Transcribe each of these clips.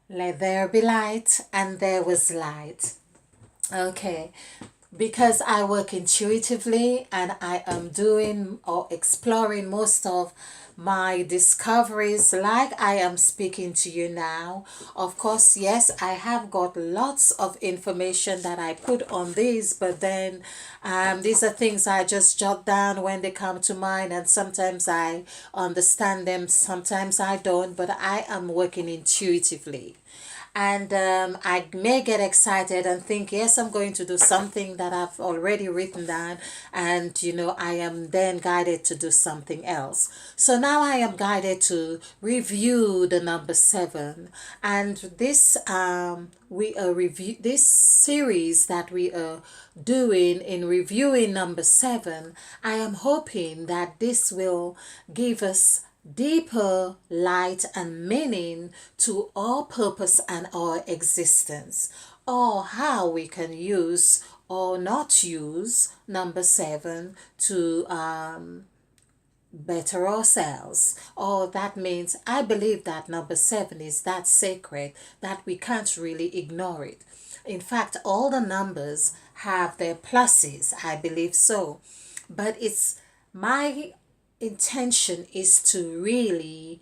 Let there be light, and there was light. Okay, because I work intuitively and I am doing or exploring most of my discoveries like I am speaking to you now. Of course, yes, I have got lots of information that I put on these, but then these are things I just jot down when they come to mind, and sometimes I understand them, sometimes I don't, but I am working intuitively. And I may get excited and think, yes, I'm going to do something that I've already written down, and I am then guided to do something else. So now I am guided to review the number seven, and we are review this series that we are doing in reviewing number seven. I am hoping that this will give us deeper light and meaning to our purpose and our existence, or how we can use or not use number seven to better ourselves. Or that means I believe that number seven is that sacred that we can't really ignore it. In fact, all the numbers have their pluses, I believe so. But it's my intention is to really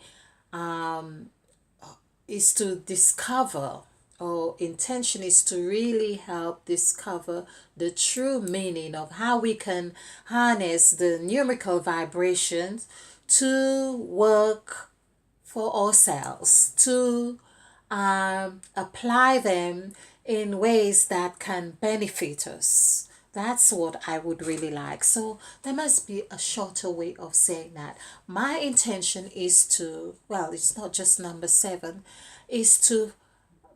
is to discover, or intention is to really help discover the true meaning of how we can harness the numerical vibrations to work for ourselves, to apply them in ways that can benefit us. That's what I would really like. So there must be a shorter way of saying that. My intention is to, well, it's not just number seven, is to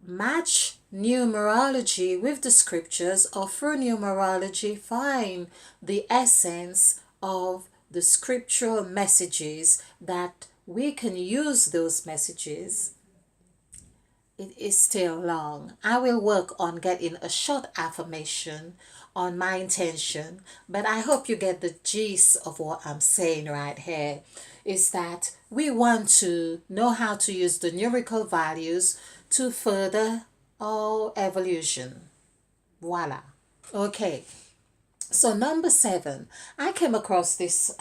match numerology with the scriptures, or through numerology find the essence of the scriptural messages, that we can use those messages. It is still long. I will work on getting a short affirmation on my intention, but I hope you get the gist of what I'm saying right here. Is that we want to know how to use the numerical values to further our evolution. Voila. Okay. So number seven, I came across this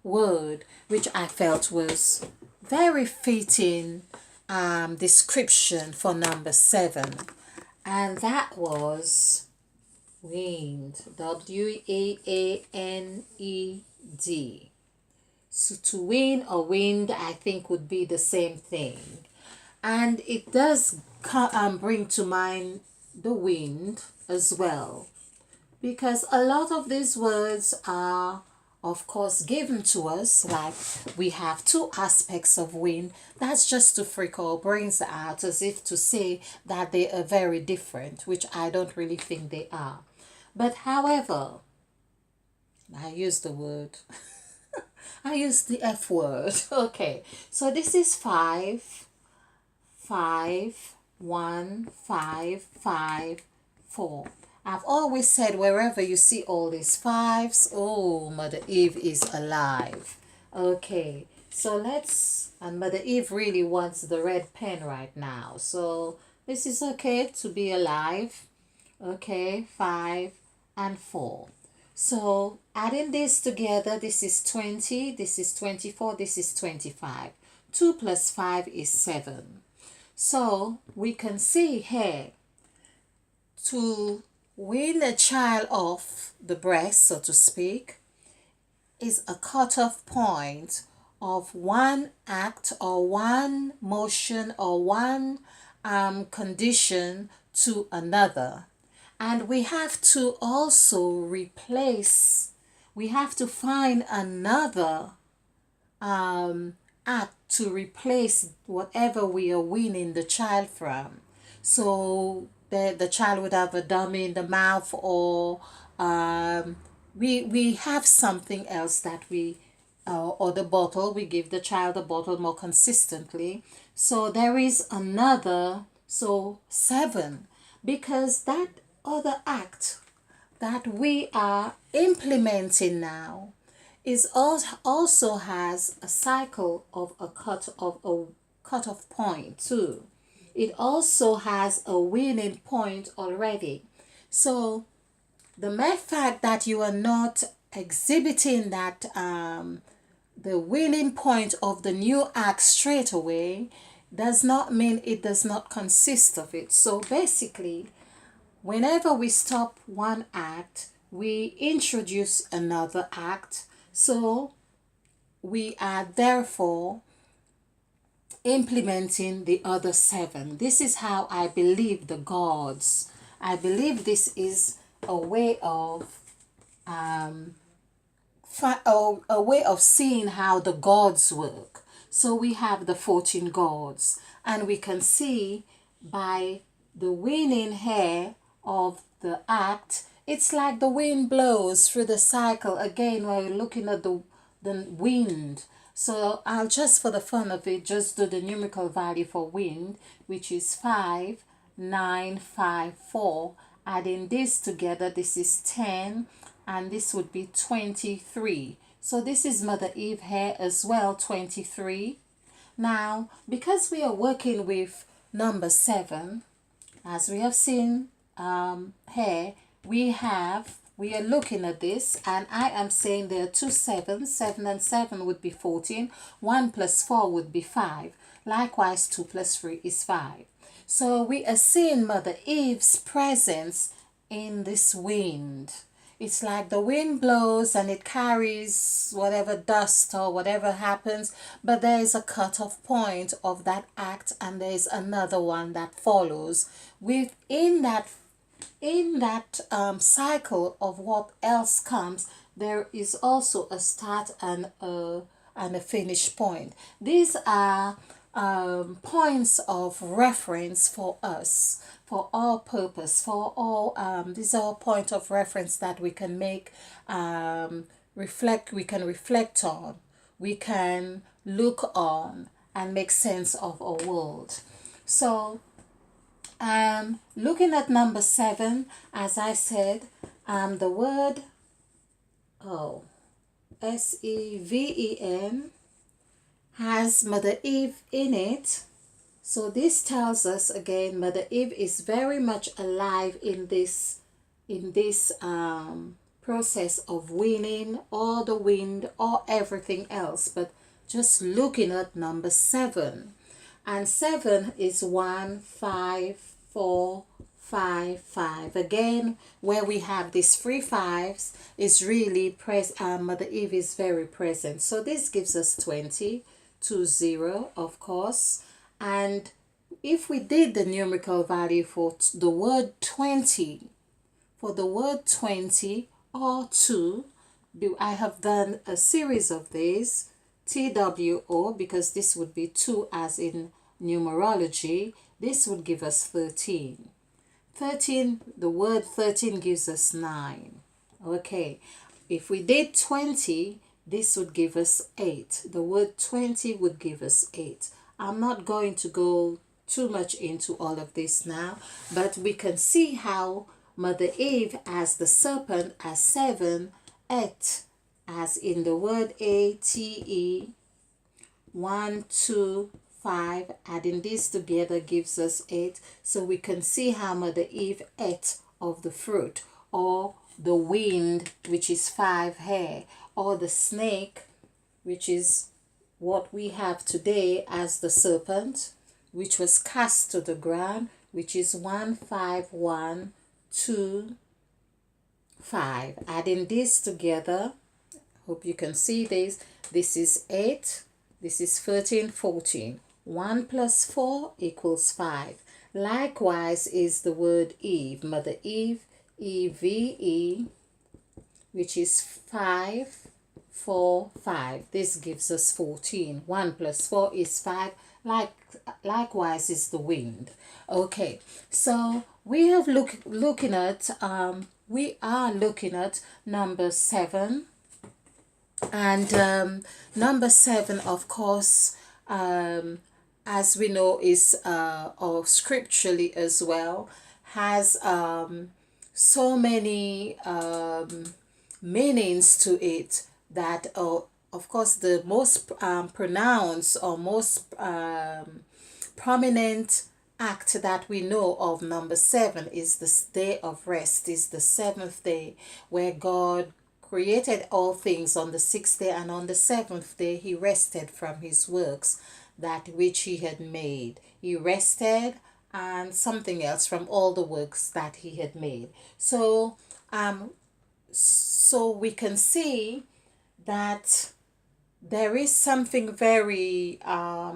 word which I felt was very fitting description for number seven, and that was wind. WAANED. So to win or wind, I think would be the same thing, and it does bring to mind the wind as well, because a lot of these words are of course given to us, like we have two aspects of wind. That's just to freak our brains out, as if to say that they are very different, which I don't really think they are. But however, I use the word I use the F word. Okay, so this is 5 5 1 5 5 4. I've always said wherever you see all these fives, oh, Mother Eve is alive. Okay, so and Mother Eve really wants the red pen right now. So this is okay to be alive. Okay, 5 and 4. So adding this together, this is 20, this is 24, this is 25. 2 plus 5 is 7. So we can see here, to wean a child off the breast, so to speak, is a cutoff point of one act or one motion or one condition to another. And we have to also we have to find another act to replace whatever we are weaning the child from. So the child would have a dummy in the mouth, or we have something else that or the bottle, we give the child a bottle more consistently. So there is another, so 7, because that other act that we are implementing now is also has a cycle of a cutoff point too. it also has a winning point already. So the mere fact that you are not exhibiting that the winning point of the new act straight away does not mean it does not consist of it. So basically, whenever we stop one act, we introduce another act. So we are therefore implementing the other seven. This is how I believe the gods. I believe this is a way of a way of seeing how the gods work. So we have the 14 gods, and we can see by the winning hair of the act, it's like the wind blows through the cycle. Again, we're looking at the wind. So I'll just, for the fun of it, just do the numerical value for wind, which is 5954. Adding this together, this is 10, and this would be 23. So this is Mother Eve here as well, 23. Now, because we are working with number 7, as we have seen here, we are looking at this, and I am saying there are two sevens. 7 and 7 would be 14. 1 plus 4 would be 5. Likewise, 2 plus 3 is 5. So we are seeing Mother Eve's presence in this wind. It's like the wind blows and it carries whatever dust or whatever happens, but there is a cut-off point of that act, and there is another one that follows. Within that cycle of what else comes, there is also a start and a finish point. These are points of reference for us, for our purpose, for all. These are point of reference that we can make, we can reflect on, we can look on, and make sense of our world. So looking at number 7, as I said, the word SEVEN has Mother Eve in it. So this tells us again, Mother Eve is very much alive in this process of winning or the wind or everything else. But just looking at number 7, and 7 is 1, 5, 4, 5, 5. Again, where we have these 3 5s is really Mother Eve is very present. So this gives us 20, 20, of course. And if we did the numerical value for the word 20, or 2, I have done a series of these, TWO, because this would be 2 as in numerology. This would give us 13. 13, the word 13 gives us 9. Okay, if we did 20, this would give us 8. The word 20 would give us 8. I'm not going to go too much into all of this now, but we can see how Mother Eve as the serpent, as 7, 8, as in the word ATE, 1, 2, 5, adding this together gives us 8. So we can see how Mother Eve ate of the fruit, or the wind, which is 5 here, or the snake, which is what we have today as the serpent, which was cast to the ground, which is 1, 5, 1, 2, 5. Adding this together, hope you can see this. This is 8, this is 13, 14. 1 plus 4 equals 5. Likewise is the word Eve, Mother Eve, EVE, which is 5, 4, 5. This gives us 14. 1 plus 4 is 5. Likewise is the wind. Okay, so we have looking at number 7, and number 7, of course, as we know, is or scripturally as well, has so many meanings to it that of course the most pronounced or most prominent act that we know of, number seven, is the day of rest, is the seventh day, where God created all things on the sixth day, and on the seventh day he rested from his works that which he had made. He rested and something else from all the works that he had made. So we can see that there is something very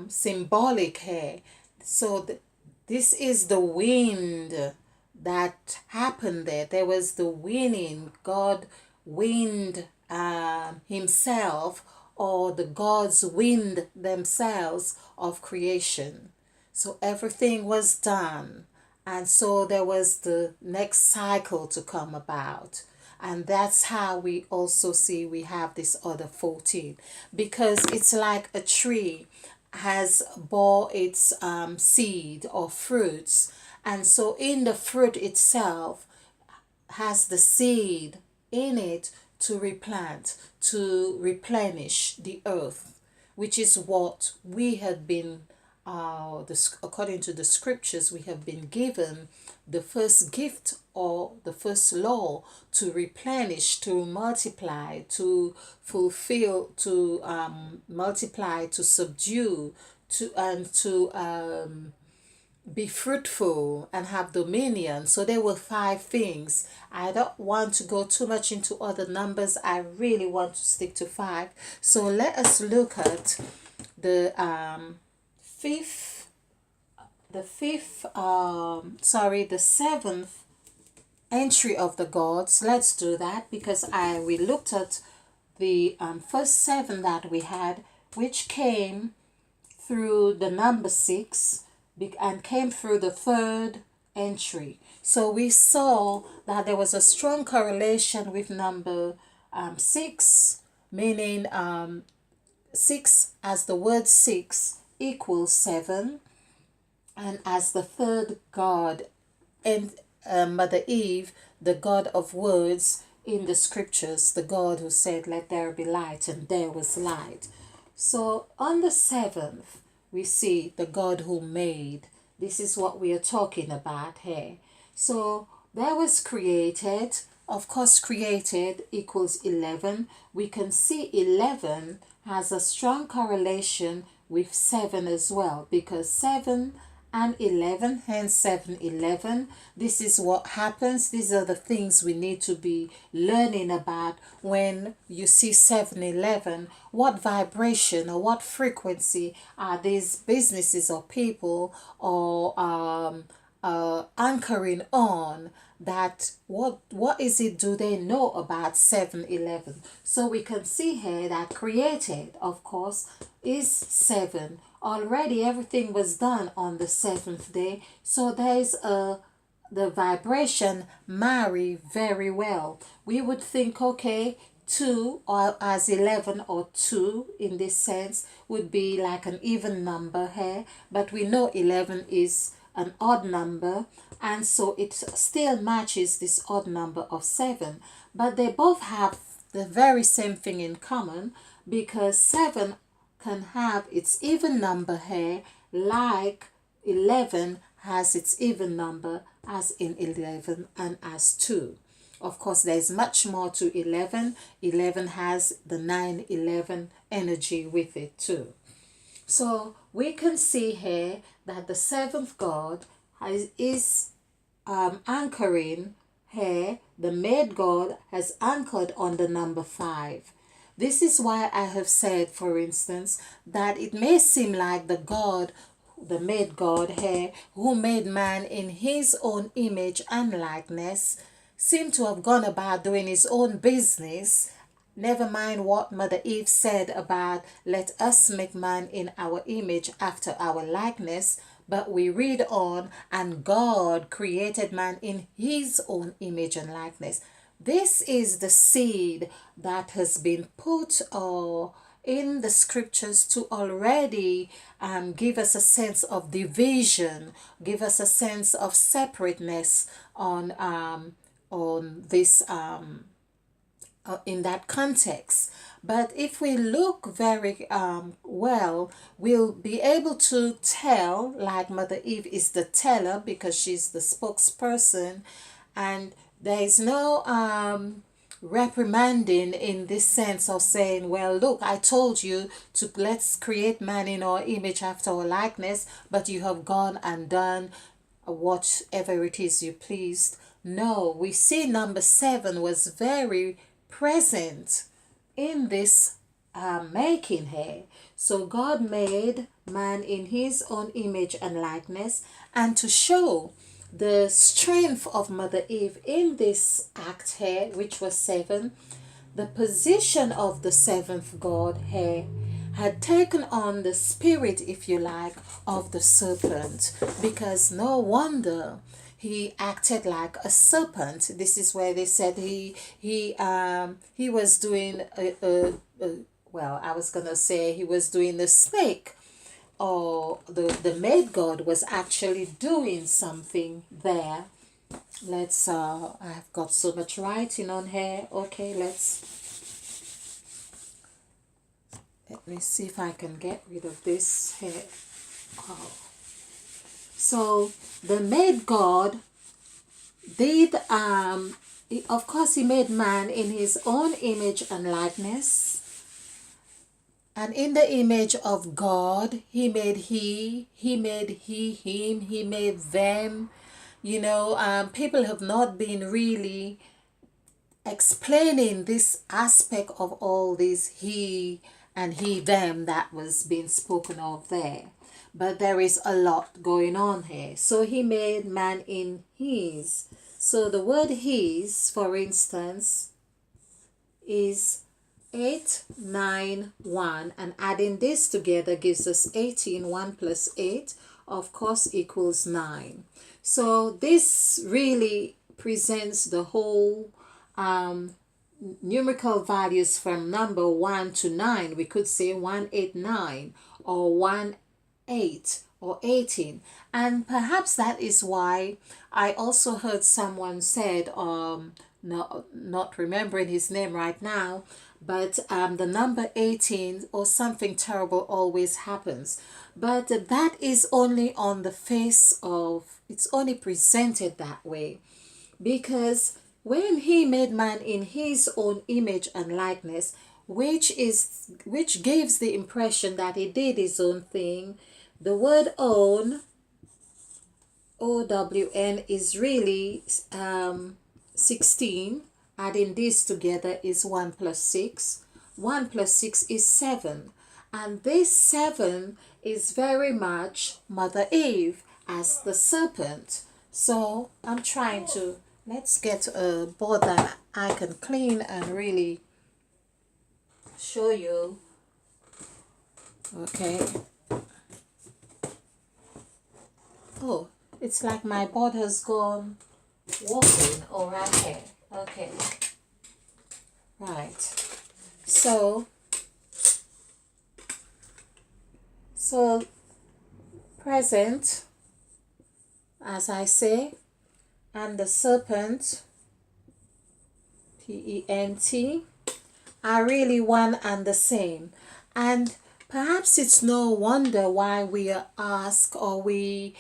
symbolic here. So this is the wind that happened there. There was the winning. God wind himself, or the gods wind themselves of creation. So everything was done. And so there was the next cycle to come about. And that's how we also see we have this other 14, because it's like a tree has bore its seed or fruits, and so in the fruit itself has the seed in it to replant, to replenish the earth, which is what we have been, according to the scriptures, we have been given the first gift or the first law to replenish, to multiply, to fulfill, to multiply, to subdue, to be fruitful and have dominion. So there were five things. I don't want to go too much into other numbers. I really want to stick to five. So let us look at the the seventh entry of the gods. Let's do that, because we looked at the first seven that we had, which came through the number six and came through the third entry. So we saw that there was a strong correlation with number six, meaning six, as the word six equals seven, and as the third god, and Mother Eve, the god of words in the scriptures, the God who said, "Let there be light," and there was light. So on the seventh, we see the God who made. This is what we are talking about here. So there was created. Of course, created equals 11. We can see 11 has a strong correlation with 7 as well, because 7 and 11, hence 7-11. This is what happens. These are the things we need to be learning about when you see 7-11. What vibration or what frequency are these businesses or people or anchoring on? That what is it do they know about 7-11? So we can see here that created, of course, is 7. Already everything was done on the seventh day, so there's the vibration marry very well. We would think, okay, 2 or as 11 or 2 in this sense would be like an even number here, but we know 11 is an odd number, and so it still matches this odd number of 7, but they both have the very same thing in common, because 7 can have its even number here, like 11 has its even number as in 11 and as 2. Of course, there's much more to 11. 11 has the 9-11 energy with it too. So we can see here that the seventh god is anchoring here. The made god has anchored on the number 5. This is why I have said, for instance, that it may seem like the God, the made God here, who made man in his own image and likeness, seemed to have gone about doing his own business. Never mind what Mother Eve said about, "Let us make man in our image after our likeness." But we read on, and God created man in his own image and likeness. This is the seed that has been put in the scriptures to already give us a sense of division, give us a sense of separateness on this in that context. But if we look very well, we'll be able to tell, like Mother Eve is the teller because she's the spokesperson, and there is no reprimanding in this sense of saying, well, look, I told you to let's create man in our image after our likeness, but you have gone and done whatever it is you pleased. No, we see number 7 was very present in this making here. So God made man in his own image and likeness, and to show the strength of Mother Eve in this act here, which was 7, the position of the seventh God here had taken on the spirit, if you like, of the serpent, because no wonder he acted like a serpent. This is where they said he was doing well, I was gonna say he was doing the snake, or the maid god was actually doing something there. Let's I've got so much writing on here. Okay, let me see if I can get rid of this here. Oh. So the maid god did of course he made man in his own image and likeness, and in the image of God he made he made him, he made them. People have not been really explaining this aspect of all this he and he them that was being spoken of there, but there is a lot going on here. So he made man in his. So the word his, for instance, is 891, and adding this together gives us 18. 1 plus 8 of course equals 9. So this really presents the whole numerical values from number 1 to 9. We could say 189 or 18 or 18, and perhaps that is why I also heard someone said, not remembering his name right now, but the number 18 or something terrible always happens. But that is only on the face of, it's only presented that way, because when he made man in his own image and likeness, which gives the impression that he did his own thing, the word own, OWN, is really 16. Adding this together is 1 plus 6. 1 plus 6 is 7. And this 7 is very much Mother Eve as the serpent. So I'm trying to, let's get a board that I can clean and really show you. Okay. Oh, it's like my board has gone walking all right here. Okay. Right. So present, as I say, and the serpent, PENT, are really one and the same. And perhaps it's no wonder why we are asked, or we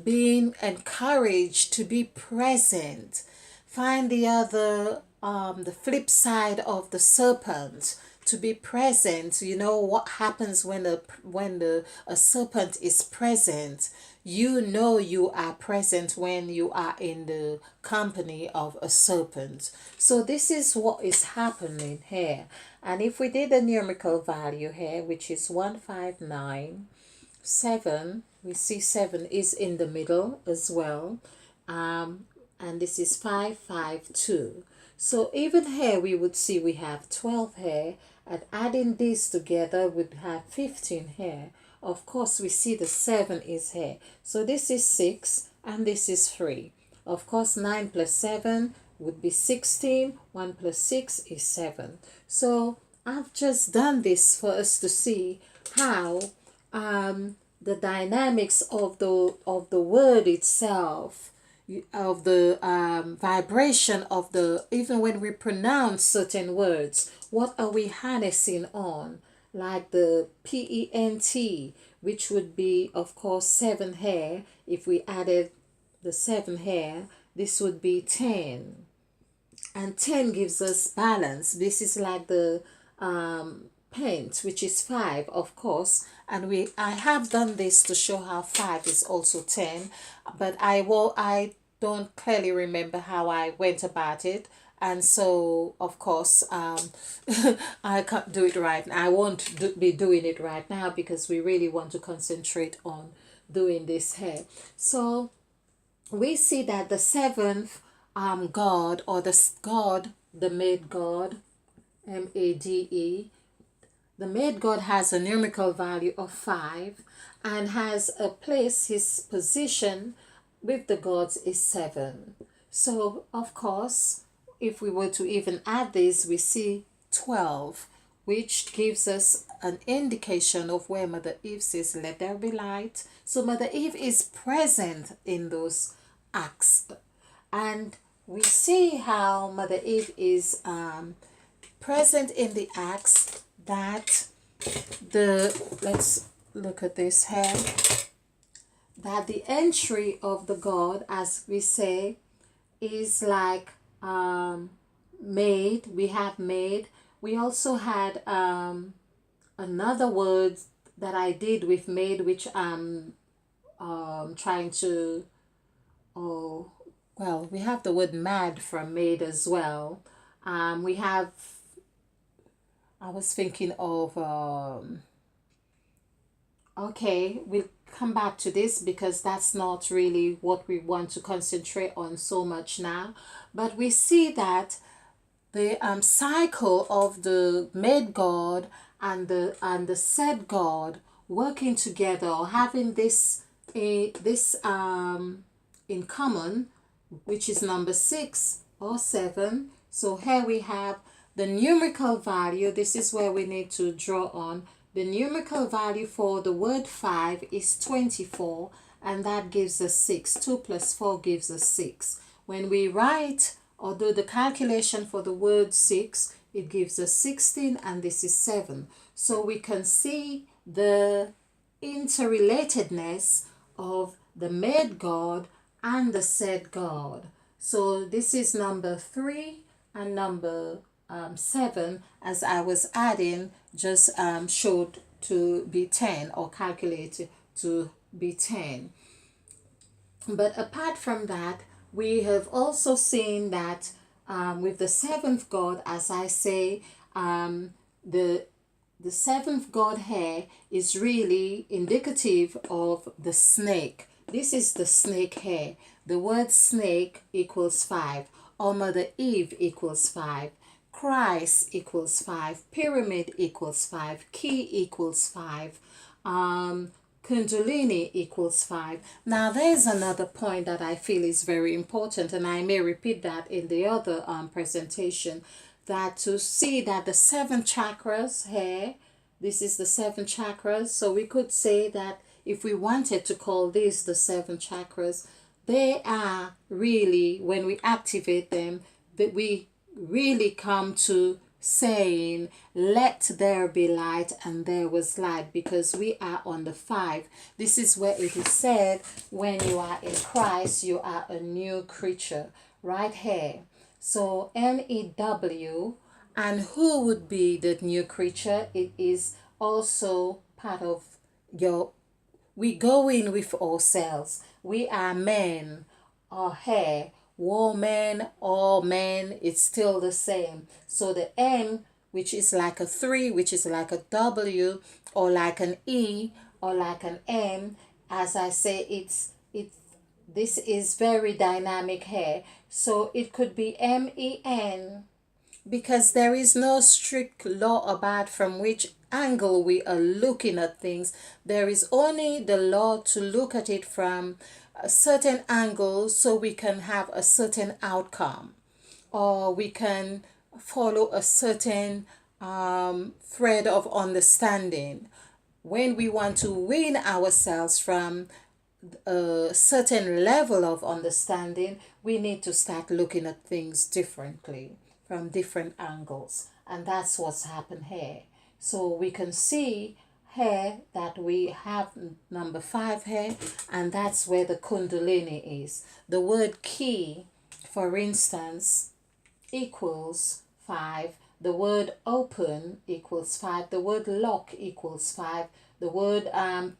being encouraged to be present. Find the other, the flip side of the serpent, to be present. You know what happens when a serpent is present? You know you are present when you are in the company of a serpent. So this is what is happening here. And if we did a numerical value here, which is 159, 7, we see 7 is in the middle as well, and this is 552. So even here we would see we have 12 here, and adding these together would have 15 here. Of course we see the 7 is here, so this is 6 and this is 3. Of course 9 plus 7 would be 16. 1 plus 6 is 7. So I've just done this for us to see how the dynamics of the word itself of the vibration of the, even when we pronounce certain words, what are we harnessing on? Like the PENT, which would be, of course, seven hair. If we added the seven hair, this would be 10. And 10 gives us balance. This is like the pent, which is 5, of course. And I have done this to show how 5 is also 10, but I don't clearly remember how I went about it. And so, of course, I can't do it right now. I won't be doing it right now because we really want to concentrate on doing this here. So we see that the seventh God, or the made God, MADE, the made God has a numerical value of 5 and has a place, his position with the gods is 7. So, of course, if we were to even add this, we see 12, which gives us an indication of where Mother Eve says, "Let there be light." So, Mother Eve is present in those acts. And we see how Mother Eve is present in the acts, that let's look at this here, that the entry of the God, as we say, is like made. We have made. We also had another word that I did with made, which I'm trying to, oh, well, we have the word mad from made as well. We have, I was thinking of, okay, we'll come back to this because that's not really what we want to concentrate on so much now. But we see that the cycle of the made God and the said God working together, or having this in common, which is number 6 or 7. So here we have the numerical value. This is where we need to draw on. The numerical value for the word 5 is 24, and that gives us 6. 2 plus 4 gives us 6. When we write or do the calculation for the word 6, it gives us 16, and this is 7. So we can see the interrelatedness of the made God and the said God. So this is number 3 and number 7, as I was adding, just showed to be 10, or calculated to be 10. But apart from that, we have also seen that with the seventh God, as I say, the seventh God here is really indicative of the snake. This is the snake here. The word snake equals 5. Or Mother Eve equals 5. Christ equals 5. Pyramid equals 5. Key equals 5. Kundalini equals 5. Now there's another point that I feel is very important, and I may repeat that in the other presentation, that to see that the 7 chakras here, this is the 7 chakras. So we could say that if we wanted to call this the 7 chakras, they are really, when we activate them, that we really come to saying, "Let there be light," and there was light, because we are on the 5. This is where it is said, when you are in Christ, you are a new creature, right here. So NEW, and who would be the new creature? It is also part of your, we go in with ourselves. We are men or hair, woman or man, it's still the same. So the M, which is like a 3, which is like a W, or like an E, or like an M, as I say, this is very dynamic here. So it could be MEN, because there is no strict law about from which angle we are looking at things. There is only the law to look at it from a certain angle, so we can have a certain outcome, or we can follow a certain thread of understanding when we want to wean ourselves from a certain level of understanding, we need to start looking at things differently from different angles. And that's what's happened here. So we can see here that we have number 5 here, and that's where the Kundalini is. The word key, for instance, equals 5. The word open equals 5. The word lock equals 5. The word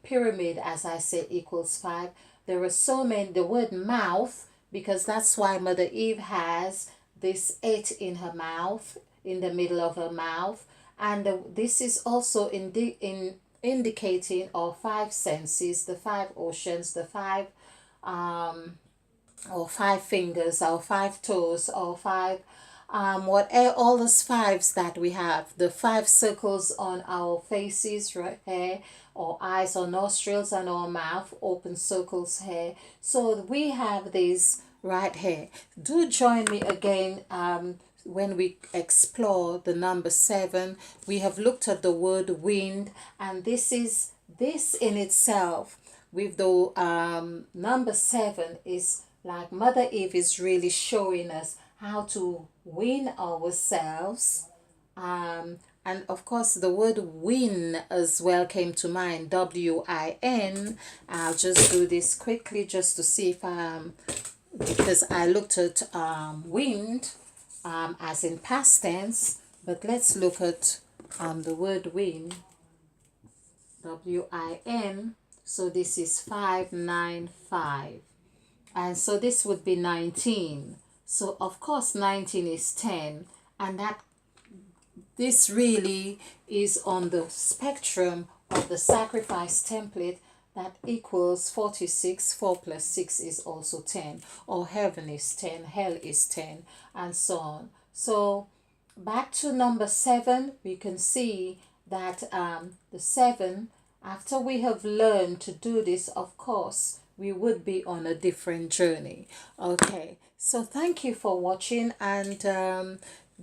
pyramid, as I said, equals 5. There are so many. The word mouth, because that's why Mother Eve has this 8 in her mouth, in the middle of her mouth. And this is also indicating our 5 senses, the 5 oceans, the 5 or 5 fingers, or 5 toes, or 5 whatever, all those 5s that we have, the 5 circles on our faces right here, or eyes, or nostrils, and our mouth, open circles here. So we have these right here. Do join me again when we explore the number 7. We have looked at the word wind, and this in itself with the number 7 is like Mother Eve is really showing us how to win ourselves. And of course, the word win as well came to mind, WIN. I'll just do this quickly just to see if because I looked at wind as in past tense, but let's look at the word win, WIN. So this is 595. And so this would be 19. So of course 19 is 10, and that this really is on the spectrum of the sacrifice template that equals 46. 4 plus 6 is also 10, or heaven is 10, hell is 10, and so on. So back to number 7, we can see that the 7, after we have learned to do this, of course, we would be on a different journey. Okay, so thank you for watching, and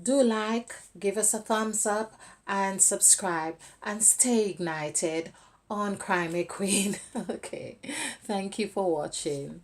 do like, give us a thumbs up, and subscribe, and stay ignited on Crime Queen. Okay, thank you for watching.